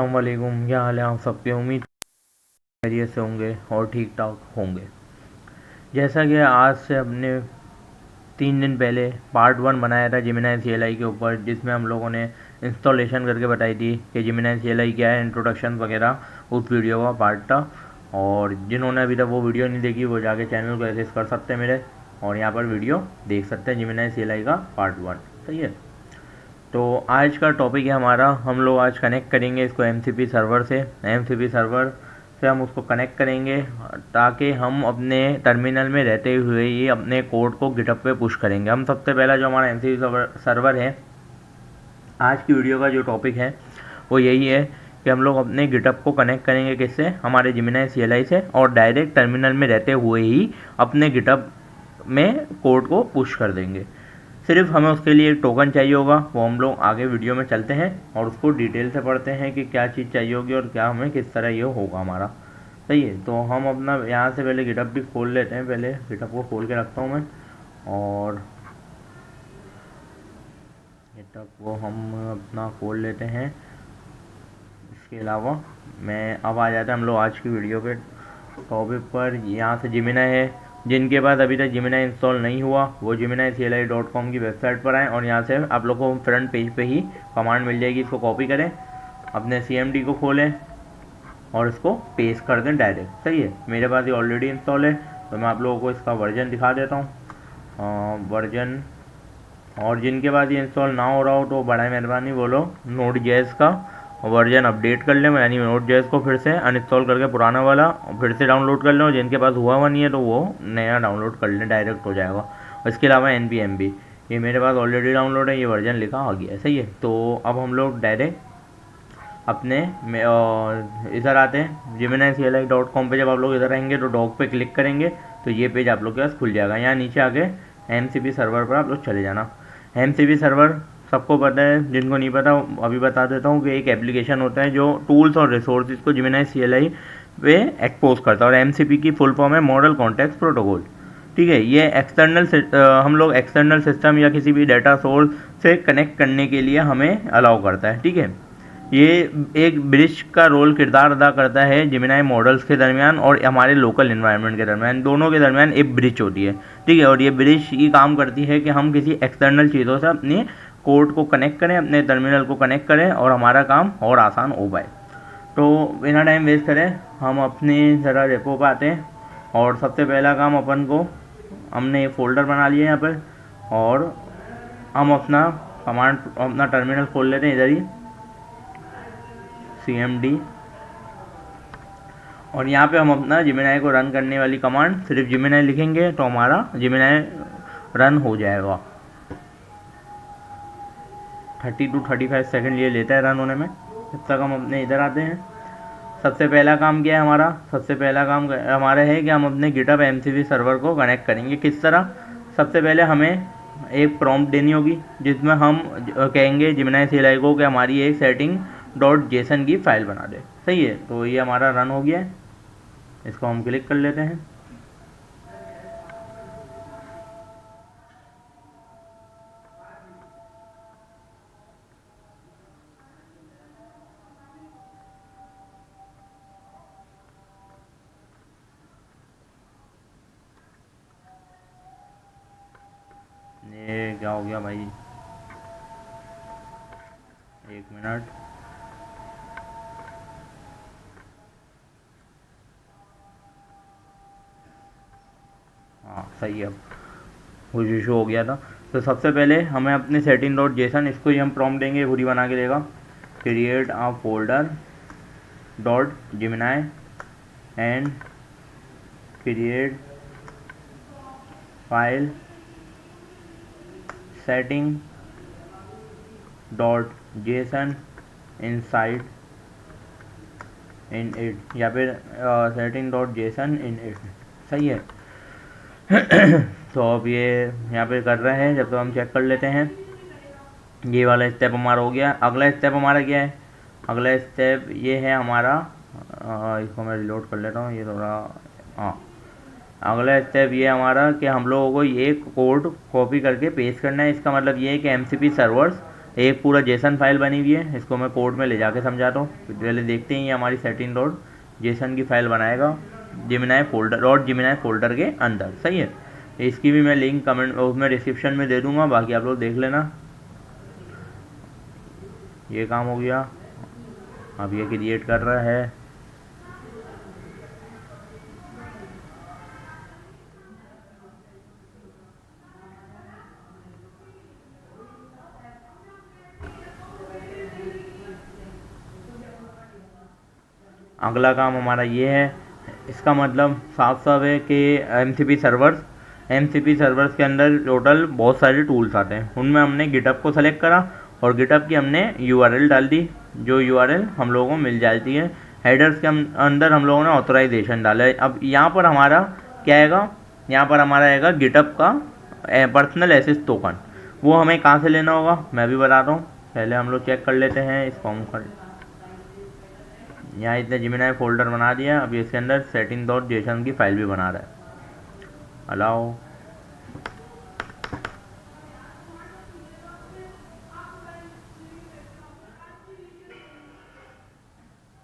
अस्सलामुअलैकुम, क्या हाल है आप सबके। उम्मीद खैरियत से होंगे और ठीक ठाक होंगे। जैसा कि आज से हमने 3 दिन पहले पार्ट 1 बनाया था जिमिनाई CLI के ऊपर, जिसमें हम लोगों ने इंस्टॉलेशन करके बताई थी कि जिमिनाई CLI क्या है, इंट्रोडक्शन वगैरह उस वीडियो का पार्ट था। और जिन्होंने अभी तक वो वीडियो नहीं देखी वो जाके चैनल को एक्सेस कर सकते हैं मेरे, और यहाँ पर वीडियो देख सकते हैं जिमिनाई CLI का पार्ट 1। सही है। तो आज का टॉपिक है हमारा, हम लोग आज कनेक्ट करेंगे इसको MCP सर्वर से। MCP सर्वर से हम उसको कनेक्ट करेंगे ताकि हम अपने टर्मिनल में रहते हुए ही अपने कोड को गिटहब पे पुश करेंगे। हम सबसे पहला जो हमारा MCP सर्वर है, आज की वीडियो का जो टॉपिक है वो यही है कि हम लोग अपने गिटहब को कनेक्ट करेंगे किससे, हमारे जिमिनाई CLI से, और डायरेक्ट टर्मिनल में रहते हुए ही अपने गिटहब में कोड को पुश कर देंगे। सिर्फ हमें उसके लिए एक टोकन चाहिए होगा, वो हम लोग आगे वीडियो में चलते हैं और उसको डिटेल से पढ़ते हैं कि क्या चीज़ चाहिए होगी और क्या हमें किस तरह ये होगा हमारा। सही है। तो हम अपना यहाँ से पहले गिटहब भी खोल लेते हैं। पहले गिटहब को खोल के रखता हूँ मैं, और गिटहब को हम अपना खोल लेते हैं। इसके अलावा मैं अब आ जाता है हम लोग आज की वीडियो पे टॉपिक पर। यहाँ से जिमिनाई है, जिनके पास अभी तक जिमिनाई इंस्टॉल नहीं हुआ वो जिमिनाई CLI.com की वेबसाइट पर आएँ, और यहाँ से आप लोग को फ्रंट पेज पे ही कमांड मिल जाएगी। इसको कॉपी करें, अपने CMD को खोलें और इसको पेस्ट कर दें डायरेक्ट। सही है। मेरे पास ये ऑलरेडी इंस्टॉल है, तो मैं आप लोगों को इसका वर्जन दिखा देता हूँ। वर्जन, और जिनके पास ये इंस्टॉल ना हो रहा हो तो बड़ा मेहरबानी वो लोग Node.js का वर्जन अपडेट कर लें, यानी Node.js को फिर से अनइंस्टॉल करके पुराना वाला फिर से डाउनलोड कर लें, और जिनके पास हुआ नहीं है तो वो नया डाउनलोड कर लें, डायरेक्ट हो जाएगा। और इसके अलावा npm, ये मेरे पास ऑलरेडी डाउनलोड है, ये वर्जन लिखा आ गया है। सही है। तो अब हम लोग डायरेक्ट अपने इधर आते हैं Gemini.CLI.com पे। जब आप लोग इधर आएंगे तो डॉक पे क्लिक करेंगे तो ये पेज आप लोग के पास खुल जाएगा। यहाँ नीचे आके MCP सर्वर पर आप लोग चले जाना। MCP सर्वर सबको पता है, जिनको नहीं पता अभी बता देता हूँ कि एक एप्लीकेशन होता है जो टूल्स और रिसोर्सेज को Gemini CLI पे एक्सपोज करता है, और MCP की फुल फॉर्म है मॉडल कॉन्टेक्स्ट प्रोटोकॉल। ठीक है। ये हम लोग एक्सटर्नल सिस्टम या किसी भी डाटा सोर्स से कनेक्ट करने के लिए हमें अलाउ करता है। ठीक है। ये एक ब्रिज का रोल किरदार अदा करता है जिमिनाई मॉडल्स के दरमियान और हमारे लोकल इन्वायरमेंट के दरमियान, दोनों के दरमियान एक ब्रिज होती है। ठीक है। और ये ब्रिज ये काम करती है कि हम किसी एक्सटर्नल चीज़ों से अपने कोड को कनेक्ट करें, अपने टर्मिनल को कनेक्ट करें, और हमारा काम और आसान हो पाए। तो बिना टाइम वेस्ट करें हम अपने ज़रा रेपो पर आते हैं, और सबसे पहला काम अपन को, हमने एक फ़ोल्डर बना लिया यहाँ पर, और हम अपना टर्मिनल खोल लेते हैं इधर ही, CMD, और यहाँ पे हम अपना जिमिनाई को रन करने वाली कमांड सिर्फ जिमिनाई लिखेंगे तो हमारा जिमिनाई रन हो जाएगा। 30 to 35 सेकंड ये लेता है रन होने में। जब तक हम अपने इधर आते हैं, सबसे पहला काम क्या है हमारा, सबसे पहला काम हमारा है कि हम अपने गिटहब MCP सर्वर को कनेक्ट करेंगे। किस तरह? सबसे पहले हमें एक प्रॉम्प्ट देनी होगी जिसमें हम कहेंगे जिमिनाई CLI को कि हमारी एक setting.json की फ़ाइल बना दे। सही है। तो ये हमारा रन हो गया है, इसको हम क्लिक कर लेते हैं। ये क्या हो गया भाई, 1 मिनट। हाँ सही है, अब कुछ इशू हो गया था। तो सबसे पहले हमें अपने setting.json, इसको ही हम प्रॉम्प्ट देंगे, खुद ही बना के देगा। Create a folder dot Gemini and create file setting.json inside in it, या फिर setting.json in it। सही है। तो अब ये यहाँ पे कर रहे हैं, जब तो हम चेक कर लेते हैं। ये वाला स्टेप हमारा हो गया। अगला स्टेप हमारा क्या है? अगला स्टेप ये है हमारा, इसको मैं रिलोड कर लेता हूँ, ये थोड़ा, हाँ। अगला स्टेप ये हमारा कि हम लोगों को ये कोड कॉपी करके पेस्ट करना है। इसका मतलब ये है कि MCP सर्वर्स एक पूरा जेसन फाइल बनी हुई है, इसको मैं कोड में ले जाके समझाता हूँ। पहले देखते हैं ये हमारी सेटिंग डॉट जेसन की फाइल बनाएगा जिमिनाई फोल्डर डॉट जिमिनाई फोल्डर के अंदर। सही है, इसकी भी मैं लिंक कमेंट उसमें डिस्क्रिप्शन में दे दूंगा, बाकी आप लोग देख लेना। ये काम हो गया, अब ये क्रिएट कर रहा है। अगला काम हमारा ये है, इसका मतलब साफ साफ है कि एमसीपी सर्वर्स के अंदर टोटल बहुत सारे टूल्स आते हैं। उनमें हमने गिटअप को सेलेक्ट करा और गिटअप की हमने यूआरएल डाल दी, जो यूआरएल हम लोगों को मिल जाती है। हेडर्स के अंदर हम लोगों ने ऑथराइजेशन डाला है। अब यहाँ पर हमारा क्या आएगा, यहाँ पर हमारा आएगा गिटअप का पर्सनल एसेस टोकन। वो हमें कहाँ से लेना होगा मैं भी बताता हूँ। पहले हम लोग चेक कर लेते हैं इसको। हम यहाँ इतने जिमिनाई फोल्डर बना दिया। अब इसके अंदर सेटिंग डॉट जेसन की फाइल भी बना रहा है। अलाउ,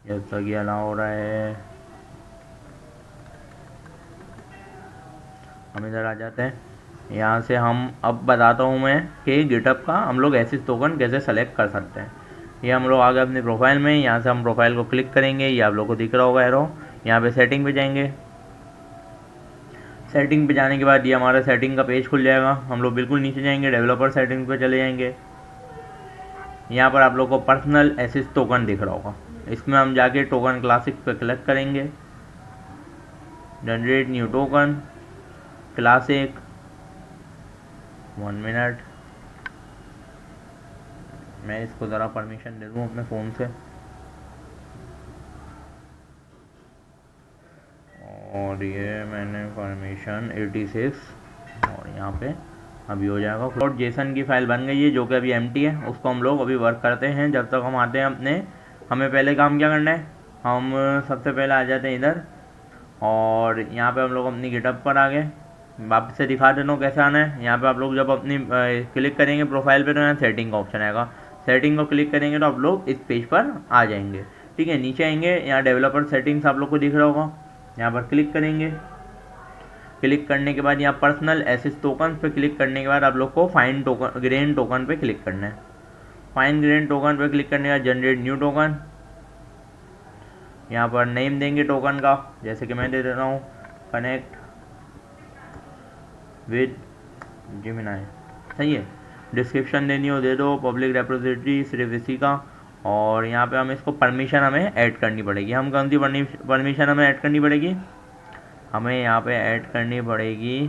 जब तक ये अलाउ हो रहा है हम इधर आ जाते हैं। यहाँ से हम अब बताता हूँ मैं कि गिटअप का हम लोग एसेस टोकन कैसे सेलेक्ट कर सकते हैं। ये हम लोग आ गए अपनी प्रोफाइल में। यहाँ से हम प्रोफाइल को क्लिक करेंगे, ये आप लोग को दिख रहा होगा एरो। यहाँ पे सेटिंग पे जाएंगे। सेटिंग पे जाने के बाद ये हमारा सेटिंग का पेज खुल जाएगा। हम लोग बिल्कुल नीचे जाएंगे, डेवलपर सेटिंग पे चले जाएंगे। यहाँ पर आप लोग को पर्सनल एसेस टोकन दिख रहा होगा, इसमें हम जाके टोकन क्लासिक पे क्लिक करेंगे। Generate new token classic, 1 minute, मैं इसको ज़रा परमिशन दे दूँ अपने फ़ोन से। और ये मैंने परमिशन 86 और यहाँ पे अभी हो जाएगा। डॉट जेसन की फाइल बन गई है जो कि अभी एम्प्टी है, उसको हम लोग अभी वर्क करते हैं। जब तक हम आते हैं अपने, हमें पहले काम क्या करना है, हम सबसे पहले आ जाते हैं इधर और यहाँ पे हम लोग अपनी गिटअप पर आ गए। वापस से दिखा देता हूँ कैसे आना है। यहाँ पे आप लोग जब अपनी क्लिक करेंगे प्रोफाइल पे तो यहाँ सेटिंग का ऑप्शन आएगा। सेटिंग को क्लिक करेंगे तो आप लोग इस पेज पर आ जाएंगे। ठीक है, नीचे आएंगे, यहाँ डेवलपर सेटिंग्स आप लोग को दिख रहा होगा, यहाँ पर क्लिक करेंगे। क्लिक करने के बाद यहाँ पर्सनल एसेस टोकन पे क्लिक करने के बाद आप लोग को फाइन टोकन ग्रेन टोकन पे क्लिक करना है। फाइन ग्रेन टोकन पे क्लिक करने के बाद जनरेट न्यू टोकन, यहाँ पर नेम देंगे टोकन का, जैसे कि मैं दे देता हूँ कनेक्ट विद जिमिनाई। सही है, डिस्क्रिप्शन देनी हो दे दो, पब्लिक रिपोजिटरी सिर्फ इसी का। और यहाँ पे हम इसको परमिशन हमें ऐड करनी पड़ेगी। हम कौन सी परमिशन हमें ऐड करनी पड़ेगी, हमें यहाँ पे ऐड करनी पड़ेगी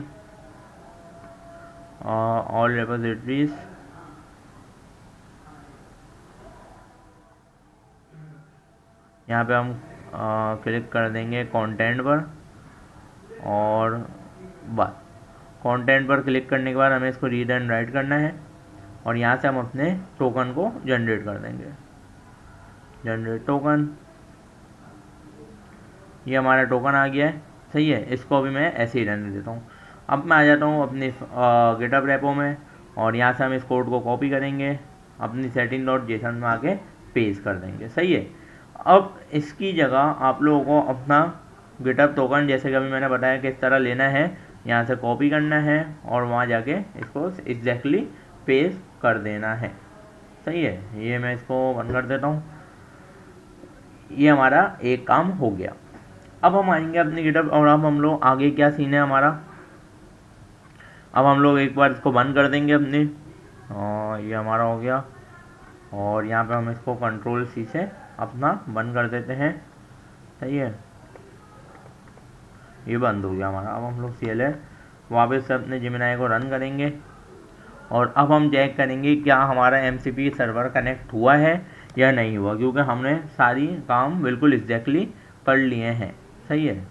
ऑल रिपोजिटरीज। यहाँ पे हम क्लिक कर देंगे कंटेंट पर और बस कंटेंट पर क्लिक करने के बाद हमें इसको रीड एंड राइट करना है और यहाँ से हम अपने टोकन को जनरेट कर देंगे। जनरेट टोकन, ये हमारा टोकन आ गया है। सही है, इसको अभी मैं ऐसे ही रहने देता हूँ। अब मैं आ जाता हूँ अपनी गिटअप रेपो में और यहाँ से हम इस कोड को कॉपी करेंगे, अपनी सेटिंग डॉट जेसन में आके पेस्ट कर देंगे। सही है, अब इसकी जगह आप लोगों को अपना गिटअप टोकन जैसे कि अभी मैंने बताया किस तरह लेना है, यहाँ से कॉपी करना है और वहाँ जाके इसको एग्जैक्टली पेस्ट कर देना है। सही है, ये मैं इसको बंद कर देता हूँ। ये हमारा एक काम हो गया। अब हम आएंगे अपनी गिटअप और अब हम लोग आगे क्या सीन है हमारा। अब हम लोग एक बार इसको बंद कर देंगे अपनी, और ये हमारा हो गया और यहाँ पे हम इसको कंट्रोल सी से अपना बंद कर देते हैं। सही है, ये बंद हो गया हमारा। अब हम लोग CLS वापस से अपने जिमिनाई को रन करेंगे और अब हम चेक करेंगे क्या हमारा MCP सर्वर कनेक्ट हुआ है या नहीं हुआ, क्योंकि हमने सारी काम बिल्कुल एग्जैक्टली कर लिए हैं। सही है,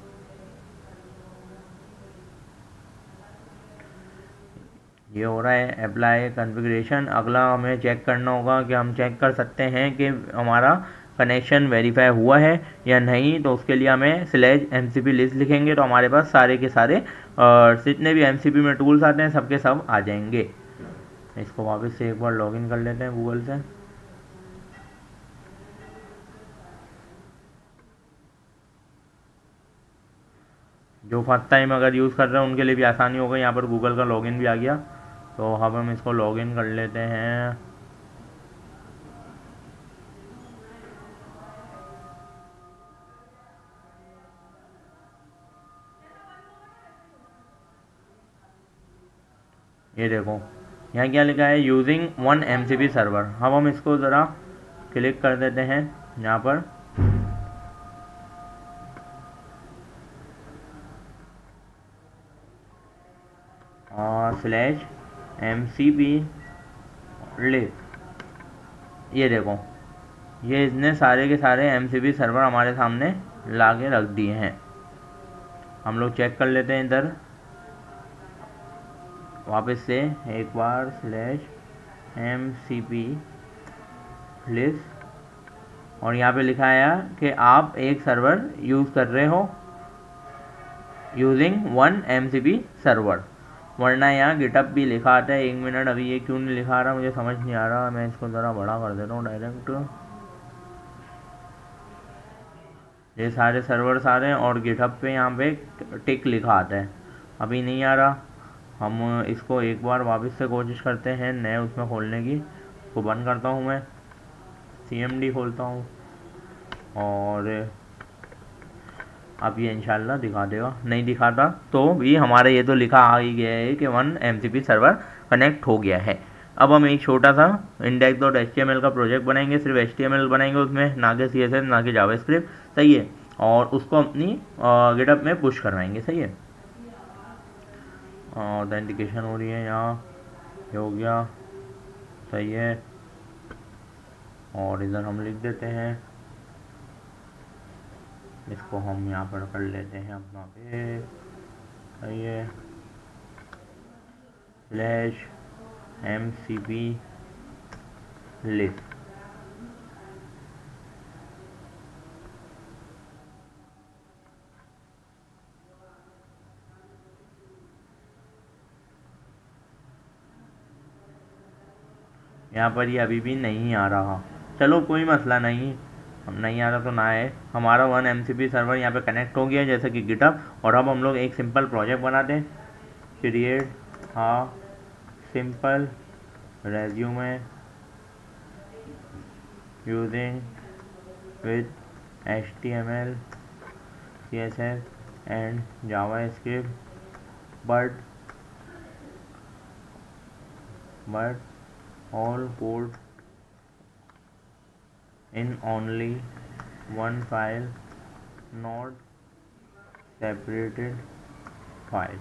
ये हो रहा है अप्लाई कॉन्फ़िगरेशन। अगला हमें चेक करना होगा कि हम चेक कर सकते हैं कि हमारा कनेक्शन वेरीफाई हुआ है या नहीं, तो उसके लिए हमें /MCP लिस्ट लिखेंगे तो हमारे पास सारे के सारे और जितने भी MCP में टूल्स आते हैं सबके सब आ जाएंगे। इसको वापस से एक बार लॉगिन कर लेते हैं गूगल से। जो फर्स्ट टाइम अगर यूज़ कर रहे हैं उनके लिए भी आसानी हो गई, यहाँ पर गूगल का लॉगिन भी आ गया। तो अब हम इसको लॉगिन कर लेते हैं। ये देखो यहाँ क्या लिखा है, यूजिंग 1 MCP सर्वर। अब हम इसको ज़रा क्लिक कर देते हैं यहाँ पर। /MCP list. ये देखो, ये इसने सारे के सारे MCP सर्वर हमारे सामने ला के रख दिए हैं। हम लोग चेक कर लेते हैं इधर वापस से एक बार, /MCP लिस्ट, और यहाँ पे लिखा है कि आप एक सर्वर यूज़ कर रहे हो यूजिंग 1 MCP सर्वर, वरना यहाँ गिटअप भी लिखा आता है। 1 मिनट, अभी ये क्यों नहीं लिखा रहा मुझे समझ नहीं आ रहा। मैं इसको ज़रा बड़ा कर देता हूँ डायरेक्ट। ये सारे सर्वर्स आ रहे हैं और गिटहब पे यहाँ पे टिक लिखा आता है, अभी नहीं आ रहा। हम इसको एक बार वापस से कोशिश करते हैं नए उसमें खोलने की। इसको बंद करता हूँ मैं, CMD खोलता हूँ, और अब ये इंशाल्लाह दिखा देगा। नहीं दिखाता तो भी हमारा ये तो लिखा आ ही गया है कि 1 MCP सर्वर कनेक्ट हो गया है। अब हम एक छोटा सा index.html का प्रोजेक्ट बनाएंगे, सिर्फ HTML बनाएंगे उसमें, ना कि CSS ना कि जावास्क्रिप्ट, सही है। और उसको अपनी गिटहब में पुश करवाएंगे, सही है। ऑथेंटिकेशन हो रही है यहाँ, ये हो गया, सही है। और इधर हम लिख देते हैं, इसको हम यहाँ पर कर लेते हैं अपना पे, सही है, /MCP लिस्ट। यहाँ पर ये अभी भी नहीं आ रहा, चलो कोई मसला नहीं, हम नहीं आ रहा तो ना है। हमारा 1 MCP सर्वर यहाँ पे कनेक्ट हो गया है जैसे कि गिटहब। और अब हम लोग एक सिंपल प्रोजेक्ट बनाते हैं, create simple resume using with HTML CSS and JavaScript but all code in only one file, not separated file।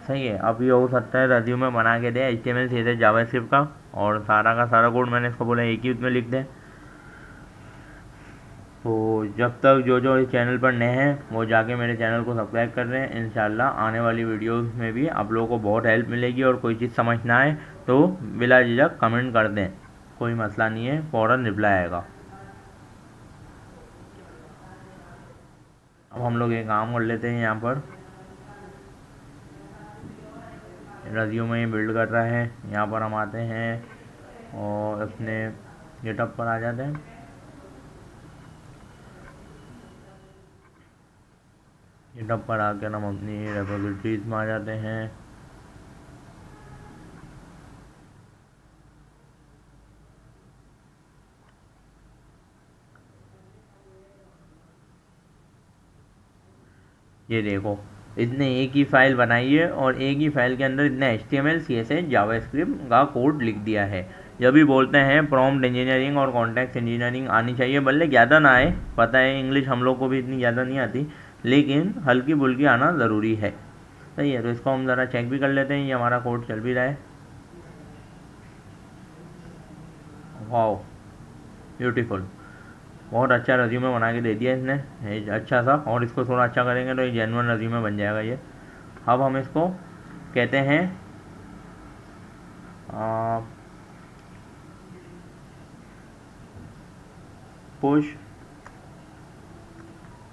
सही है। अब ये हो सकता है रेज्यूमे बना के दे HTML CSS जावास्क्रिप्ट का, और सारा का सारा कोड मैंने इसको बोला एक ही उसमें लिख दें। तो जब तक जो जो इस चैनल पर नए हैं वो जाके मेरे चैनल को सब्सक्राइब कर रहे हैं। इंशाल्लाह आने वाली वीडियोस में भी आप लोगों को बहुत हेल्प मिलेगी। और कोई चीज़ समझ ना आए तो बिला झिझक कमेंट कर दें, कोई मसला नहीं है, फ़ौरन रिप्लाई आएगा। अब हम लोग एक काम कर लेते हैं, यहाँ पर रेज्यूमे बिल्ड कर रहा है, यहाँ पर हम आते हैं और अपने गिटहब पर आ जाते हैं। गिटहब पर आकर हम अपनी रेपोजिटरीज में आ जाते हैं। ये देखो, इसने एक ही फाइल बनाई है और एक ही फाइल के अंदर इतने HTML CSS जावास्क्रिप्ट का कोड लिख दिया है। जब भी बोलते हैं प्रॉम्प्ट इंजीनियरिंग और कॉन्टेक्स्ट इंजीनियरिंग आनी चाहिए, भले ज़्यादा ना आए, पता है इंग्लिश हम लोग को भी इतनी ज़्यादा नहीं आती, लेकिन हल्की फुल्की आना ज़रूरी है, सही है। तो इसको हम ज़रा चेक भी कर लेते हैं, ये हमारा कोड चल भी रहा है। वाओ, ब्यूटीफुल, बहुत अच्छा रेज्यूमे बना के दे दिया इसने, अच्छा सा। और इसको थोड़ा अच्छा करेंगे तो ये जेन्युइन रेज्यूमे बन जाएगा ये। अब हम इसको कहते हैं पुश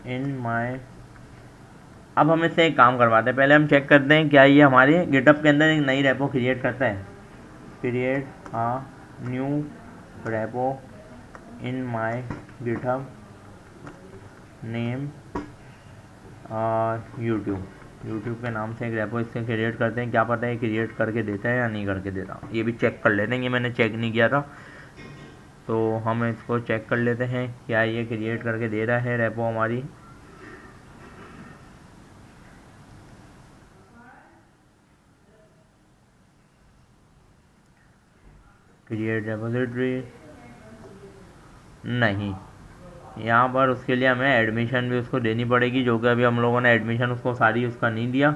इन माय अब हम इससे एक काम करवाते हैं, पहले हम चेक करते हैं क्या ये हमारे गिटहब के अंदर एक नई रेपो क्रिएट करता है। Create a new repo in my GitHub name YouTube के नाम से एक रेपो इससे क्रिएट करते हैं। क्या पता है क्रिएट करके देता है या नहीं करके देता, ये भी चेक कर लेते हैं। ये मैंने चेक नहीं किया था, तो हम इसको चेक कर लेते हैं क्या ये क्रिएट करके दे रहा है रेपो हमारी। क्रिएट रेपोजिटरी नहीं, यहाँ पर उसके लिए हमें एडमिशन भी उसको देनी पड़ेगी, जो कि अभी हम लोगों ने एडमिशन उसको सारी उसका नहीं दिया,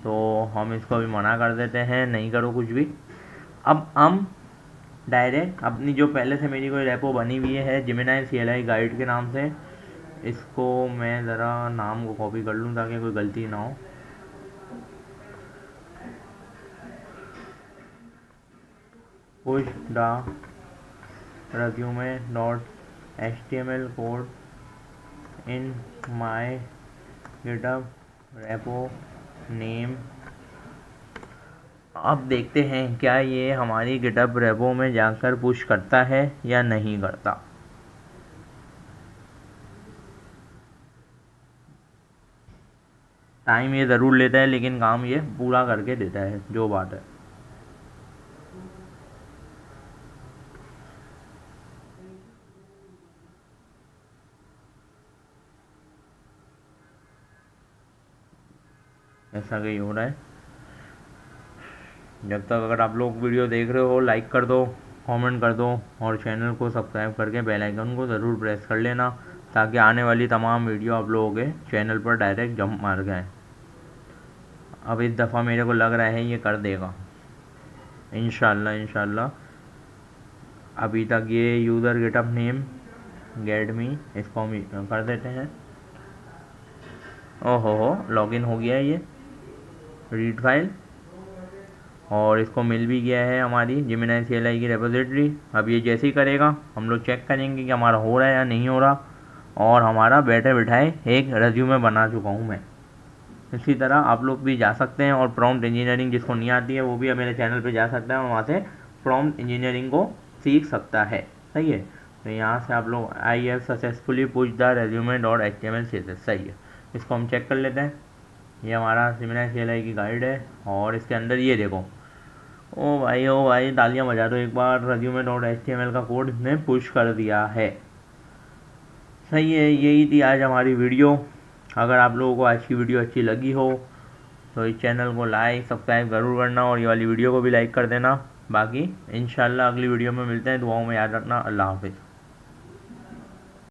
तो हम इसको अभी मना कर देते हैं, नहीं करो कुछ भी। अब हम डायरेक्ट अपनी जो पहले से मेरी कोई रेपो बनी हुई है जिमिनाई CLI गाइड के नाम से, इसको मैं ज़रा नाम को कॉपी कर लूँ ताकि कोई गलती ना हो। Push the resume.html code in my GitHub repo name. अब देखते हैं क्या ये हमारी गिटहब रेपो में जाकर पुश करता है या नहीं करता। टाइम ये ज़रूर लेता है लेकिन काम ये पूरा करके देता है, जो बात है। ऐसा कहीं हो रहा है। जब तक अगर आप लोग वीडियो देख रहे हो लाइक कर दो, कमेंट कर दो और चैनल को सब्सक्राइब करके बेल आइकन को ज़रूर प्रेस कर लेना, ताकि आने वाली तमाम वीडियो आप लोगों के चैनल पर डायरेक्ट जंप मार गए। अब इस दफ़ा मेरे को लग रहा है ये कर देगा इंशाल्लाह। अभी तक ये user GitHub name get me, इसको हम कर देते हैं। ओहो लॉगिन हो गया है ये रीड फाइल, और इसको मिल भी गया है हमारी जिमिनाई CLI की रेपोजिटरी। अब ये जैसे ही करेगा हम लोग चेक करेंगे कि हमारा हो रहा है या नहीं हो रहा, और हमारा बैठे बिठाए एक रेज्यूमे बना चुका हूँ मैं। इसी तरह आप लोग भी जा सकते हैं और प्रॉम्प्ट इंजीनियरिंग जिसको नहीं आती है वो भी मेरे चैनल पे जा सकता है और वहाँ से प्रॉम्प्ट इंजीनियरिंग को सीख सकता है। सही है, तो यहाँ से आप लोग I have successfully push the resume.html CSS। सही है, इसको हम चेक कर लेते हैं। ये हमारा जिमिनाई CLI की गाइड है और इसके अंदर ये देखो, ओ भाई तालियां बजा दो एक बार, resume.html का कोड इसने पुश कर दिया है। सही है, यही थी आज हमारी वीडियो। अगर आप लोगों को आज की वीडियो अच्छी लगी हो तो इस चैनल को लाइक सब्सक्राइब ज़रूर करना और ये वाली वीडियो को भी लाइक कर देना। बाकी इंशाल्लाह अगली वीडियो में मिलते हैं, दुआओं में याद रखना। अल्लाह हाफिज़।